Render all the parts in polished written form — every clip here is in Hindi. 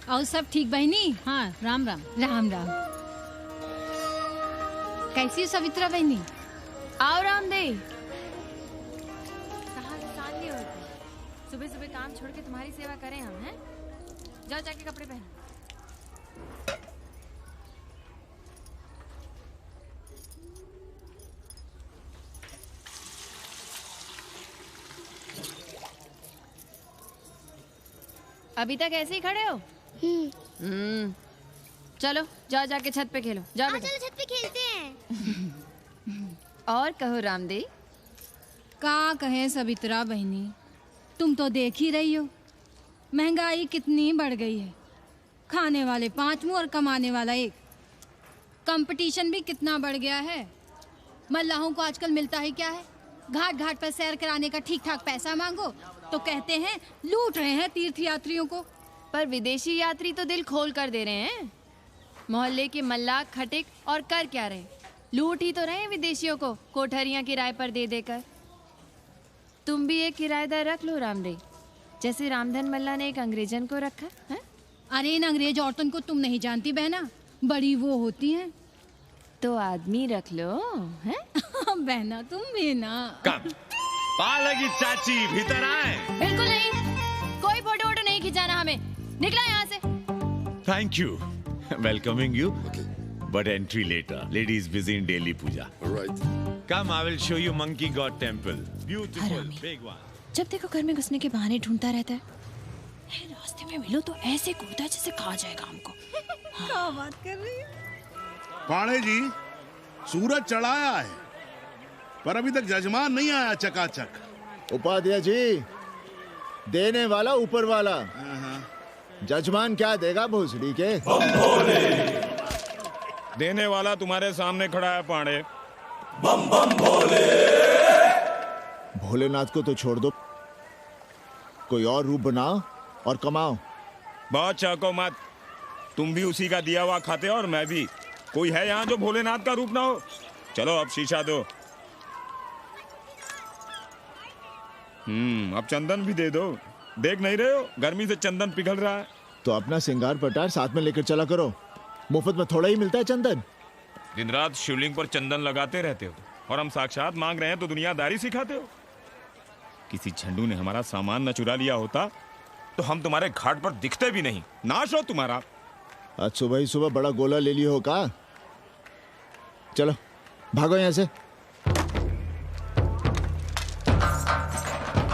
और सब ठीक बहनी? हाँ, राम राम। राम राम। कैसी हो सवित्रा बहनी? आओ रामदे। कहाँ किसान नहीं होते, सुबह सुबह काम छोड़ के तुम्हारी सेवा करें हम, हैं? जाओ जाके कपड़े पहनो। अभी तक ऐसे ही खड़े हो? चलो जाओ जाके छत पे खेलो। जाओ बेटा। चलो छत पे खेलते हैं। और कहो रामदे। का कहें सवित्रा बहनी, तुम तो देख ही रही हो महंगाई कितनी बढ़ गई है। खाने वाले 5 मुंह और कमाने वाला 1। कंपटीशन भी कितना बढ़ गया है। मल्लाहों को आजकल मिलता ही क्या है? घाट घाट पर सैर कराने का ठीक ठाक पैसा मांगो तो कहते हैं लूट रहे हैं तीर्थ यात्रियों को। पर विदेशी यात्री तो दिल खोल कर दे रहे हैं। मोहल्ले के मल्लाह खटिक और कर क्या रहे, लूट ही तो रहे हैं विदेशियों को कोठरियां किराए पर दे देकर। तुम भी एक किराएदार रख लो रामदे, जैसे रामधन मल्ला ने एक अंग्रेजन को रखा है। अरे इन अंग्रेज औरतों को तुम नहीं जानती बहना, बड़ी वो होती हैं। तो आदमी रख लो, हैं? बहना तुम भी ना। कम पालगी चाची भीतर आए। बिल्कुल नहीं, कोई फोटो वोटो नहीं खिंचाना हमें। निकला यहाँ से। Thank you welcoming you but entry later, ladies busy in daily puja. Come I will show you monkey god temple, beautiful big one. जब देखो घर में घुसने के बहाने ढूंढता रहता है। रास्ते में मिलो तो ऐसे कूदता है जैसे खा जाएगा हमको। क्या बात कर रही है? पाणे जी, सूरज चढ़ाया है पर अभी तक जजमान नहीं आया चकाचक। उपाध्याय जी, देने वाला ऊपर वाला, जजमान क्या देगा भोसड़ी के? देने वाला तुम्हारे सामने खड़ा है पांडे। बम बम भोले। भोलेनाथ को तो छोड़ दो, कोई और रूप बनाओ और कमाओ। बहुत चाको मत, तुम भी उसी का दिया हुआ खाते हो और मैं भी। कोई है यहाँ जो भोलेनाथ का रूप ना हो? चलो अब शीशा दो। अब चंदन भी दे दो। देख नहीं रहे हो गर्मी से चंदन पिघल रहा है। तो अपना सिंगार पटार साथ में लेकर चला करो, मुफ्त में थोड़ा ही मिलता है चंदन। दिन रात शिवलिंग पर चंदन लगाते रहते हो और हम साक्षात मांग रहे हैं तो दुनियादारी सिखाते हो। किसी झंडू ने हमारा सामान न चुरा लिया होता तो हम तुम्हारे घाट पर दिखते भी नहीं। नाश हो तुम्हारा। आज सुबह ही सुबह बड़ा गोला ले लियो हो का? चलो भागो यहाँ से।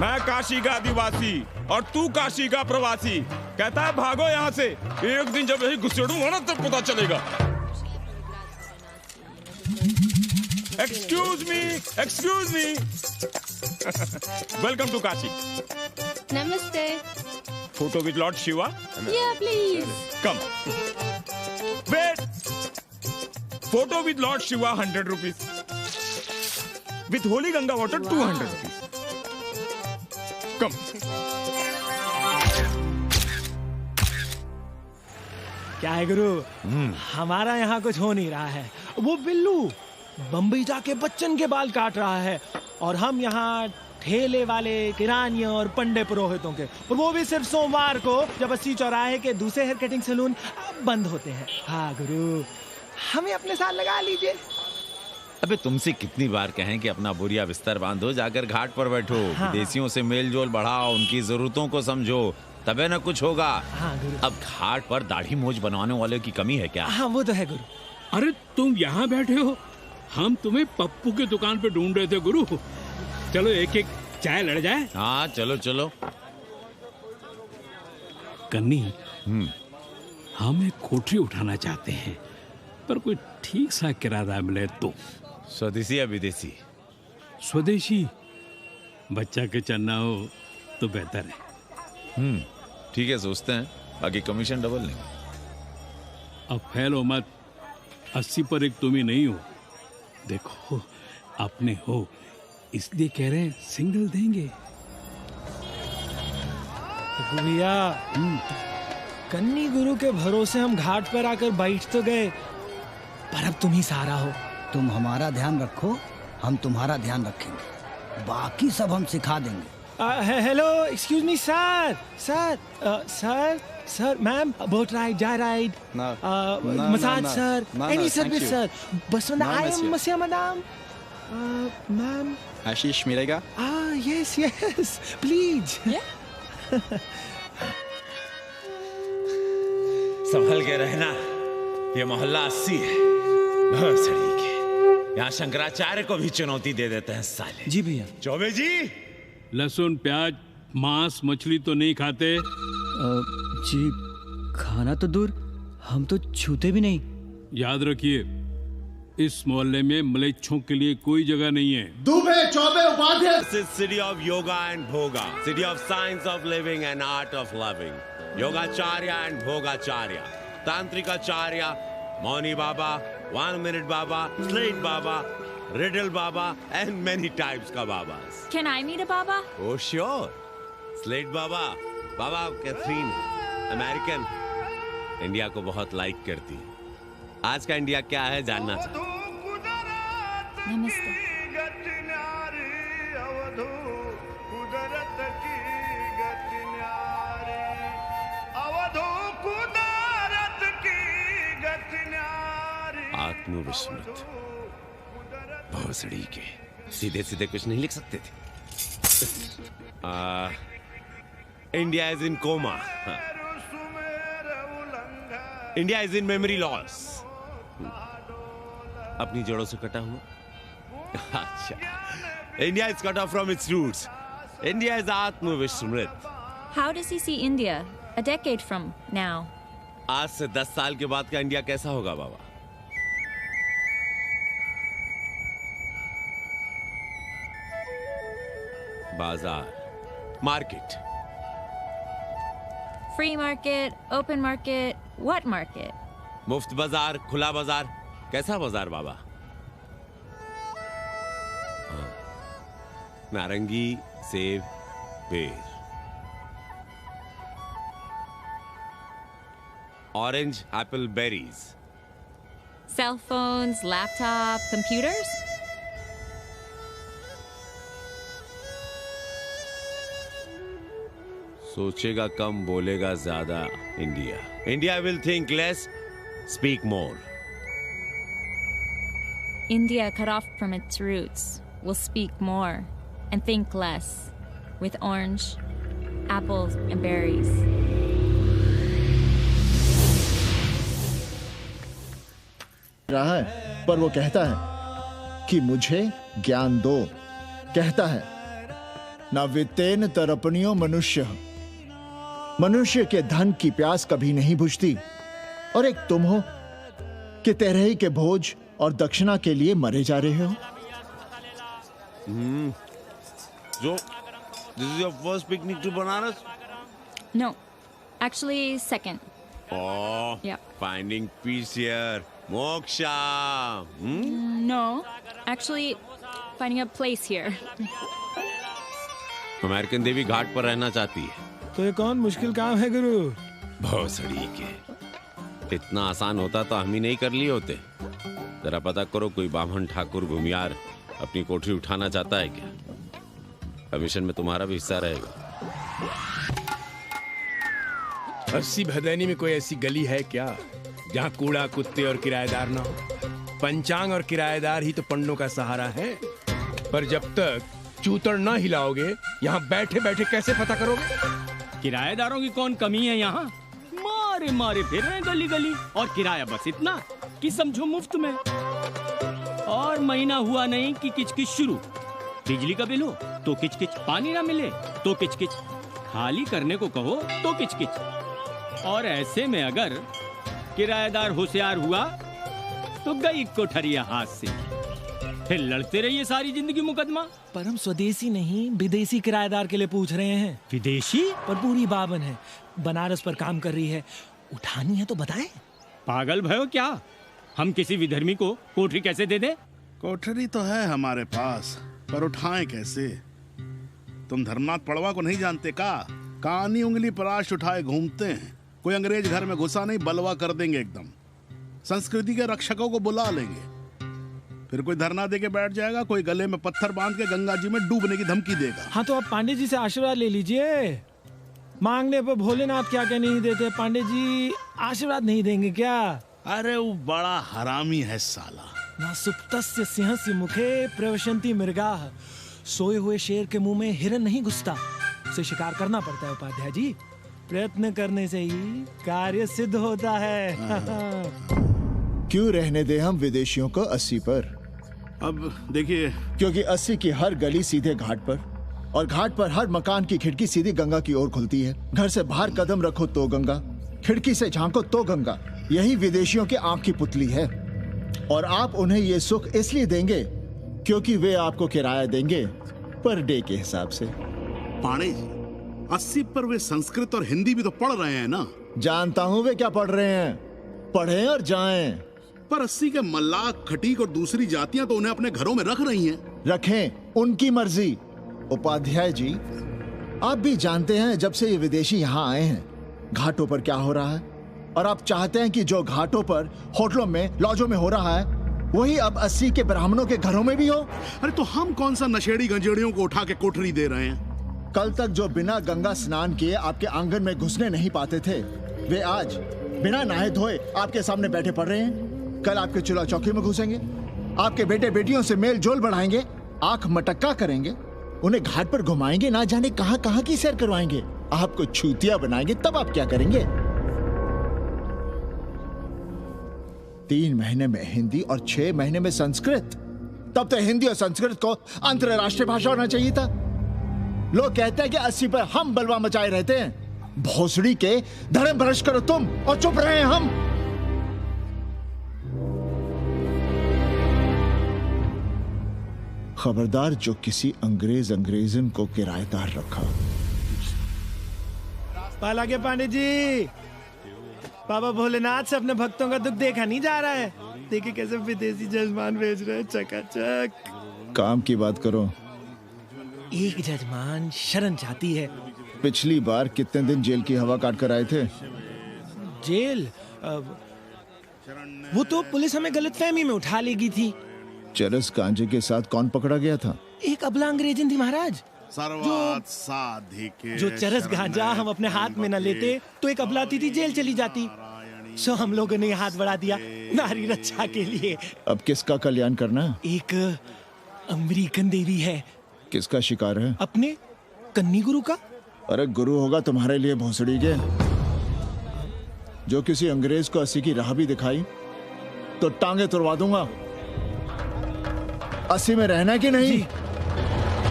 मैं काशी का आदिवासी और तू काशी का प्रवासी। कहता है भागो यहाँ से। एक दिन जब यही घुसेड़ूंगा ना तब पता चलेगा। Excuse me welcome to Kashi. नमस्ते। Photo with lord Shiva. या please. Come wait. Photo with lord Shiva 100 rupees, with holy Ganga water 200 rupees. Come. क्या है गुरु, हमारा यहाँ कुछ हो नहीं रहा है। वो बिल्लू बम्बई जाके बच्चन के बाल काट रहा है और हम यहाँ ठेले वाले, किरानियों और पंडे पुरोहितों के, और वो भी सिर्फ सोमवार को, जब 80 चौराहे के दूसरे हेयर कटिंग सैलून बंद होते हैं। हाँ गुरु, हमें अपने साथ लगा लीजिए। अबे तुमसे कितनी बार कहें कि अपना बोरिया बिस्तर बांधो, जाकर घाट पर बैठो। हाँ। विदेशियों से मेल जोल बढ़ाओ, उनकी जरूरतों को समझो, तबे न कुछ होगा। हाँ गुरु। अब घाट पर दाढ़ी मूंछ बनवाने वाले की कमी है क्या? हाँ वो तो है गुरु। अरे तुम यहाँ बैठे हो, हम तुम्हें पप्पू की दुकान पे ढूंढ रहे थे गुरु। चलो एक एक चाय लड़ जाए। हाँ चलो चलो। कन्नी, हम एक कोठरी उठाना चाहते हैं, पर कोई ठीक सा किराया मिले तो। स्वदेशी या विदेशी? स्वदेशी। बच्चा के चन्ना हो तो बेहतर है। ठीक है, सोचते हैं, बाकी कमीशन डबल लेंगे। अब फैलो मत, 80 पर एक तुम ही नहीं हो। देखो अपने हो इसलिए कह रहे हैं, सिंगल देंगे। भैया, कन्नी गुरु के भरोसे हम घाट पर आकर बैठ तो गए, पर अब तुम ही सहारा हो। तुम हमारा ध्यान रखो, हम तुम्हारा ध्यान रखेंगे, बाकी सब हम सिखा देंगे। Hello, excuse me sir, sir, ma'am, boat ride, जा ride, massage sir, any service sir, बस आई एम मसिया मैडम, मैम। आशीष मिलेगा? Yes, please. संभल के रहना, ये मोहल्ला 80 है, बहुत सड़ी के। यहाँ शंकराचार्य को भी चुनौती दे देते हैं साले। जी भैया। चौबे जी, लहसुन, प्याज, मांस, मछली तो नहीं खाते? जी खाना तो दूर, हम तो छूते भी नहीं। याद रखिए, इस मोहल्ले में मलेच्छों के लिए कोई जगह नहीं है। Dubey Chaubey Upadhyay. This is city of yoga and bhoga, city of science of living and art of loving. Yogacharya and Bhogacharya, Tantrikacharya, Mauni Baba, 1 Minute Baba, Slate Baba, Riddle Baba, and many types ka Babas. Can I meet a Baba? Oh sure, Slate Baba, Baba Catherine, American, India को बहुत लाइक करती है। आज का इंडिया क्या है जानना चाहता। नमस्ते। आत्मविस्मृत भोसड़ी के सीधे सीधे कुछ नहीं लिख सकते थे। India is in coma, India is in memory loss, अपनी जड़ों से कटा हुआ। अच्छा, India is cut off from its roots, India is आत्मविस्मृत। How does he see India a decade from now? आज से 10 साल के बाद का इंडिया कैसा होगा बाबा? बाजार, market, Free market, open market, what market? मुफ्त बाजार, खुला बाजार, कैसा बाजार बाबा? हाँ, नारंगी, सेब, बेर, orange, Apple, berries, Cell phones, laptop, computers? सोचेगा कम, बोलेगा ज्यादा India. India will think less, speak more. India, cut off from its roots, will speak more and think less, with orange, apples, and berries. रहा है, पर वो कहता है कि मुझे ज्ञान दो। कहता है न वित्तेन तरपणियो मनुष्य, मनुष्य के धन की प्यास कभी नहीं बुझती। और एक तुम हो कि तेरही के भोज और दक्षिणा के लिए मरे जा रहे हो। So, this is your first picnic to Banaras? No, actually, second. Oh, Yep. finding peace here. Moksha. No, actually, finding a place here. American देवी घाट पर रहना चाहती है। तो ये कौन मुश्किल काम है गुरु? भोसड़ी के, इतना आसान होता तो हम ही नहीं कर लिए होते। जरा पता करो कोई बामन ठाकुर भूमियार अपनी कोठरी उठाना चाहता है क्या? कमीशन में तुम्हारा भी हिस्सा रहेगा। 80 भदैनी में कोई ऐसी गली है क्या जहाँ कूड़ा, कुत्ते और किराएदार ना हो? पंचांग और किराएदार ही तो पंडों का सहारा है। पर जब तक चूतड़ ना हिलाओगे, यहाँ बैठे बैठे कैसे पता करोगे? किराएदारों की कौन कमी है यहाँ? मारे मारे फिर रहे गली गली, और किराया बस इतना कि समझो मुफ्त में। और महीना हुआ नहीं कि किचकिच शुरू। बिजली का बिल हो तो किचकिच, पानी ना मिले तो किचकिच, खाली करने को कहो तो किचकिच। और ऐसे में अगर किराएदार होशियार हुआ तो गई कोठरिया हाथ से, फिर लड़ते रहिए सारी जिंदगी मुकदमा। पर हम स्वदेशी नहीं, विदेशी किराएदार के लिए पूछ रहे हैं। विदेशी? पर पूरी बावन है, बनारस पर काम कर रही है, उठानी है तो बताएं। पागल भयो क्या? हम किसी विधर्मी को कोठरी कैसे दे दे? कोठरी तो है हमारे पास, पर उठाएं कैसे? तुम धर्मनाथ पड़वा को नहीं जानते का? कानी उंगली पराश उठाए घूमते हैं। कोई अंग्रेज घर में घुसा नहीं, बलवा कर देंगे एकदम। संस्कृति के रक्षकों को बुला लेंगे। फिर कोई धरना दे के बैठ जाएगा, कोई गले में पत्थर बांध के गंगा जी में डूबने की धमकी देगा। हाँ तो आप पांडे जी से आशीर्वाद ले लीजिए। मांगने पर भोलेनाथ क्या क्या नहीं देते। पांडे जी आशीर्वाद नहीं देंगे क्या? अरे वो बड़ा हरामी है साला। ना सुप्तस्य सिंहस्य मुखे प्रवशन्ति मृगाः। सोए हुए शेर के मुंह में हिरन नहीं घुसता, उसे शिकार करना पड़ता है उपाध्याय जी। प्रयत्न करने से ही कार्य सिद्ध होता है। क्यों रहने दे हम विदेशियों को 80 पर? अब देखिए, क्योंकि 80 की हर गली सीधे घाट पर, और घाट पर हर मकान की खिड़की सीधी गंगा की ओर खुलती है। घर से बाहर कदम रखो तो गंगा, खिड़की से झांको तो गंगा। यही विदेशियों की आंख की पुतली है। और आप उन्हें ये सुख इसलिए देंगे क्योंकि वे आपको किराया देंगे पर डे के हिसाब से। पांडे जी, 80 पर वे संस्कृत और हिंदी भी तो पढ़ रहे हैं ना? जानता हूँ वे क्या पढ़ रहे हैं, पढ़ें और जाएं। पर 80 के मल्लाक, खटीक और दूसरी जातियां तो उन्हें अपने घरों में रख रही हैं। रखें, उनकी मर्जी। उपाध्याय जी, आप भी जानते हैं जब से ये विदेशी यहाँ आए हैं घाटों पर क्या हो रहा है, और आप चाहते हैं कि जो घाटों पर, होटलों में, लॉजों में हो रहा है वही अब 80 के ब्राह्मणों के घरों में भी हो। अरे तो हम कौन सा नशेड़ी गंजेड़ियों को उठा के कोठरी दे रहे हैं? कल तक जो बिना गंगा स्नान किए आपके आंगन में घुसने नहीं पाते थे, वे आज बिना नहाए धोए आपके सामने बैठे पड़ रहे हैं। कल आपके चूल्हा चौकी में घुसेंगे, आपके बेटे बेटियों से मेल जोल बढ़ाएंगे, आंख मटक्का करेंगे, उन्हें घाट पर घुमाएंगे, ना जाने कहां कहां की सैर करवाएंगे, आपको छूतिया बनाएंगे। तब आप क्या करेंगे? 3 महीने में हिंदी और 6 महीने में संस्कृत। तब तो हिंदी और संस्कृत को अंतरराष्ट्रीय भाषा होना चाहिए था। लोग कहते हैं कि 80 पर हम बलवा मचाए रहते हैं। भोसड़ी के धर्म भ्रष्ट करो तुम और चुप रहे हम। खबरदार जो किसी अंग्रेजन को किराएदार रखा। पाला के पांडे जी, बाबा भोलेनाथ से अपने भक्तों का दुख देखा नहीं जा रहा है। देखिए कैसे विदेशी जजमान भेज रहे हैं चकाचक। काम की बात करो। एक जजमान शरण चाहती है। पिछली बार कितने दिन जेल की हवा काट कर आए थे? जेल? वो तो पुलिस हमें गलतफहमी में उठा लेगी थी। चरस गांजे के साथ कौन पकड़ा गया था? एक अबला अंग्रेजन थी महाराज। जो चरस गांजा हम अपने हाथ में न लेते तो एक अबलाती थी जेल चली जाती। सो हम लोगों ने हाथ बढ़ा दिया नारी रक्षा के लिए। अब किसका कल्याण करना है? एक अमेरिकन देवी है। किसका शिकार है? अपने कन्नी गुरु का। अरे गुरु होगा तुम्हारे लिए भोसड़ी के। जो किसी अंग्रेज को 80 की राह भी दिखाई तो टांगे तुड़वा दूंगा। 80 में रहना कि नहीं?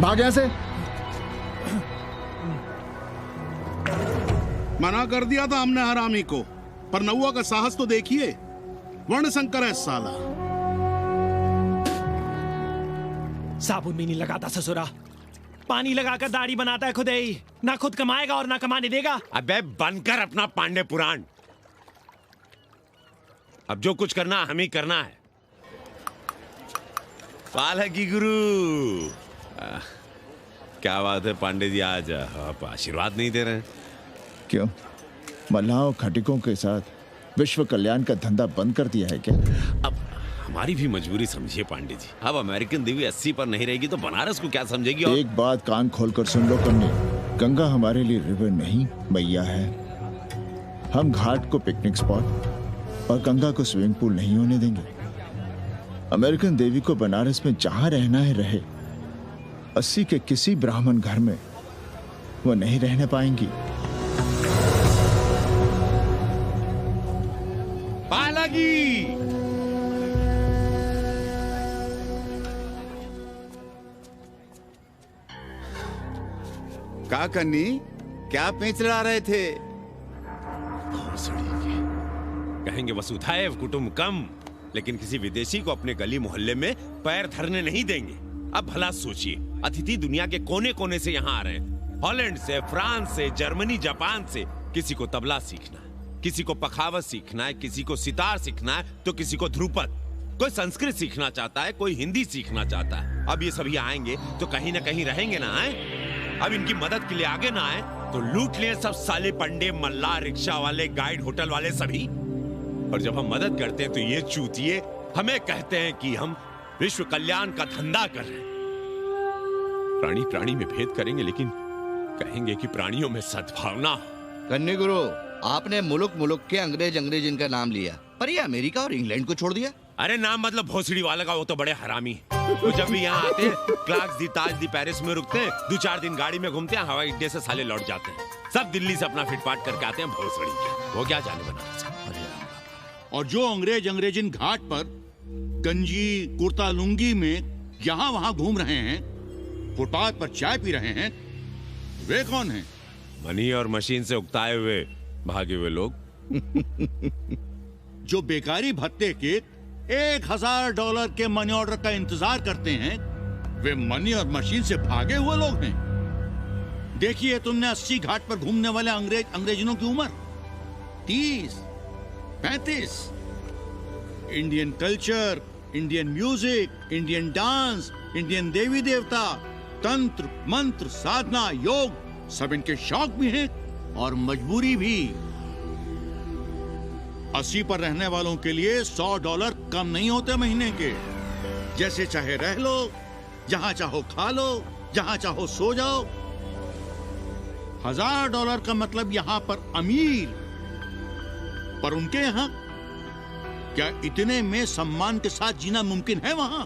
भाग यहां से। मना कर दिया था हमने हरामी को, पर नौआ का साहस तो देखिए। वर्ण संकर है साला। साबुन भी नहीं लगाता ससुरा, पानी लगाकर दाढ़ी बनाता है खुद ही। ना खुद कमाएगा और ना कमाने देगा। अबे बनकर अपना पांडे पुराण। अब जो कुछ करना हमें करना है। पालकी गुरु। क्या बात है पांडे जी, आज आप आशीर्वाद नहीं दे रहे हैं? क्यों, मल्लाहों खटिकों के साथ विश्व कल्याण का धंधा बंद कर दिया है क्या? अब हमारी भी मजबूरी समझिए पांडे जी। अब अमेरिकन देवी 80 पर नहीं रहेगी तो बनारस को क्या समझेगी? और एक बात कान खोलकर सुन लो कन्नी, गंगा हमारे लिए रिवर नहीं मैया है। हम घाट को पिकनिक स्पॉट और गंगा को स्विमिंग पूल नहीं होने देंगे। अमेरिकन देवी को बनारस में जहां रहना है रहे। 80 के किसी ब्राह्मण घर में वो नहीं रहने पाएंगी। पालकी। का कन्नी, क्या पेंच ला रहे थे? कहेंगे वसुधैव कुटुंबकम, लेकिन किसी विदेशी को अपने गली मोहल्ले में पैर धरने नहीं देंगे। अब भला सोचिए, अतिथि दुनिया के कोने कोने से यहाँ आ रहे हैं। हॉलैंड से, फ्रांस से, जर्मनी, जापान से। किसी को तबला सीखना है, किसी को पखावत सीखना है, किसी को सितार सीखना है, तो किसी को ध्रुपद। कोई संस्कृत सीखना चाहता है, कोई हिंदी सीखना चाहता है। अब ये सभी आएंगे तो कहीं ना कहीं रहेंगे ना। आए अब इनकी मदद के लिए आगे ना आए तो लूट लिए सब साले पंडे, मल्ला, रिक्शा वाले, गाइड, होटल वाले सभी। और जब हम मदद करते हैं तो ये चूतिए हमें कहते हैं कि हम विश्व कल्याण का धंधा कर रहे हैं। प्राणी प्राणी में भेद करेंगे, लेकिन कहेंगे कि प्राणियों में सद्भावना हो। कन्नी गुरु, आपने मुल्क मुल्क के अंग्रेज इनका नाम लिया, पर ये अमेरिका और इंग्लैंड को छोड़ दिया। अरे नाम मतलब भोसड़ी वाला का, वो तो बड़े हरामी है। वो जब भी यहाँ आते हैं, क्लार्क्स दी ताज दी पेरिस में रुकते हैं, 2-4 दिन गाड़ी में घूमते हैं, हवाई अड्डे से साले लौट जाते हैं। सब दिल्ली से अपना फिटपाट करके आते हैं भोसड़ी के। वो क्या जाने बनारस। और जो अंग्रेजिन घाट पर गंजी कुर्ता लुंगी में यहाँ वहाँ घूम रहे हैं, फुटपाथ पर चाय पी रहे हैं, वे कौन हैं? मनी और मशीन से उकताए हुए भागे हुए लोग। जो बेकारी भत्ते के $1000 के मनी ऑर्डर का इंतजार करते हैं, वे मनी और मशीन से भागे हुए लोग हैं। देखिए, तुमने 80 घाट पर घूमने वाले अंग्रेजनों की उम्र 30-35। Indian culture, Indian music, Indian dance, Indian देवी देवता, तंत्र मंत्र, साधना, योग, सब इनके शौक भी हैं और मजबूरी भी। 80 पर रहने वालों के लिए $100 कम नहीं होते महीने के। जैसे चाहे रह लो, जहां चाहो खा लो, जहां चाहो सो जाओ। $1000 का मतलब यहां पर अमीर, पर उनके यहां क्या इतने में सम्मान के साथ जीना मुमकिन है वहां?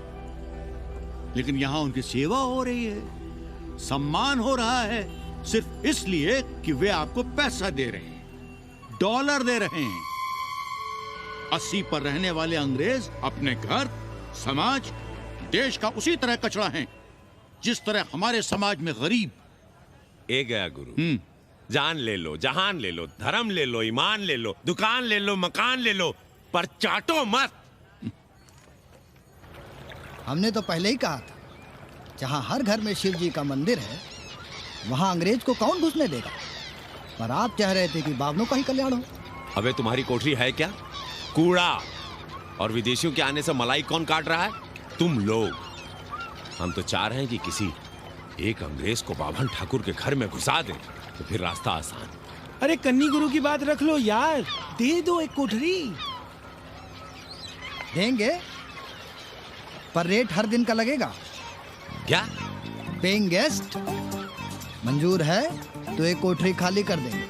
लेकिन यहां उनकी सेवा हो रही है, सम्मान हो रहा है, सिर्फ इसलिए कि वे आपको पैसा दे रहे हैं, डॉलर दे रहे हैं। 80 पर रहने वाले अंग्रेज अपने घर, समाज, देश का उसी तरह कचरा हैं, जिस तरह हमारे समाज में गरीब। ए गया गुरु। जान ले लो, जहान ले लो, धर्म ले लो, ईमान ले लो, दुकान ले लो, मकान ले लो, पर चाटो मत। हमने तो पहले ही कहा था, जहां हर घर में शिव जी का मंदिर है, वहां अंग्रेज को कौन घुसने देगा। पर आप चाह रहे थे कि बावनों का ही कल्याण हो। अबे तुम्हारी कोठरी है क्या? कूड़ा। और विदेशियों के आने से मलाई कौन काट रहा है? तुम लोग। हम तो चाह रहे हैं कि किसी एक अंग्रेज को बाभन ठाकुर के घर में घुसा दें, तो फिर रास्ता आसान। अरे कन्नी गुरु की बात रख लो यार, दे दो एक कोठरी। देंगे, पर रेट हर दिन का लगेगा। क्या? पेइंग गेस्ट मंजूर है तो एक कोठरी खाली कर देंगे।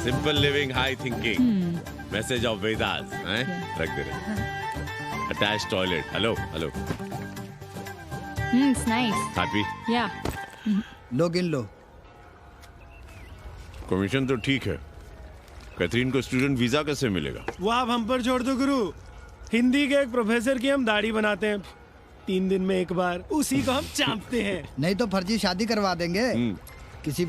Simple living, high thinking, message of Vedas रख दे रहे। Attach toilet. Hello hello. It's nice. Happy? Yeah. लो गिन लो। कमीशन तो ठीक है, कैथरीन को स्टूडेंट वीजा कैसे मिलेगा? वो आप हम पर छोड़ दो गुरु। हिंदी के एक प्रोफेसर की हम दाढ़ी बनाते हैं 3 दिन में एक बार, उसी को हम चापते हैं। नहीं तो फर्जी शादी करवा देंगे किसी